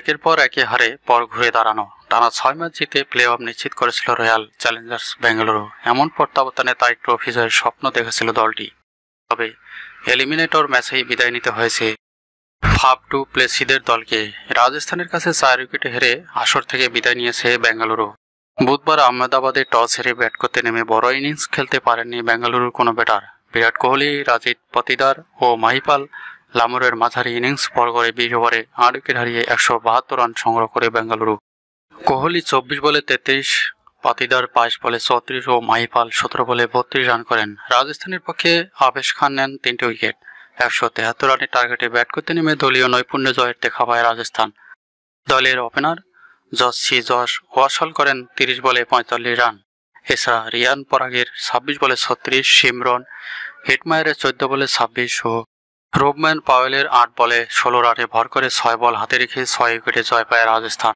একের পর একে হারে পর ঘুরে দাঁড়ানো টানা 6 ম্যাচ জিতে প্লে অফ নিশ্চিত করেছিল রয়্যাল চ্যালেঞ্জার্স বেঙ্গালুরু। এমন প্রত্যাবর্তনে তাই ট্রফি জয়ের স্বপ্ন দেখেছিল দলটি। তবে এলিমিনেটর ম্যাচেই বিদায় নিতে হয়েছে ফাফ ডু প্লেসিদের দলকে। রাজস্থানের কাছে 4 উইকেটে হেরে আসর থেকে বিদায় নিয়েছে বেঙ্গালুরু। বুধবার আহমেদাবাদে টস হেরে ব্যাট করতে নেমে বড় ইনিংস খেলতে পারেননি বেঙ্গালুরুর কোনো ব্যাটার। বিরাট কোহলি, রাজিত পাতিদার ও মাহিপাল লামুরের মাঝারি ইনিংস পর করে 20 ওভারে 8 উইকেট হারিয়ে 172 রান সংগ্রহ করে বেঙ্গালুরু। কোহলি 24 বলে 33, পাতিদার 22 বলে 34 ও মাহিপাল 17 বলে 32 রান করেন। রাজস্থানের পক্ষে আবেশ খান নেন 3টে উইকেট। 173 রানের টার্গেটে ব্যাট করতে নেমে দলীয় নৈপুণ্য জয়ের দেখা পায় রাজস্থান। দলের ওপেনার জস ওয়াশল করেন 30 বলে 45 রান। এছাড়া রিয়ান পরাগের 26 বলে 36, শিমরন হিটমায়ারের 14 বলে 26 ও রোবম্যান পাওয়েলের 8 বলে 16 রানে ভর করে 6 বল হাতে রেখে 6 উইকেটে জয় পায় রাজস্থান।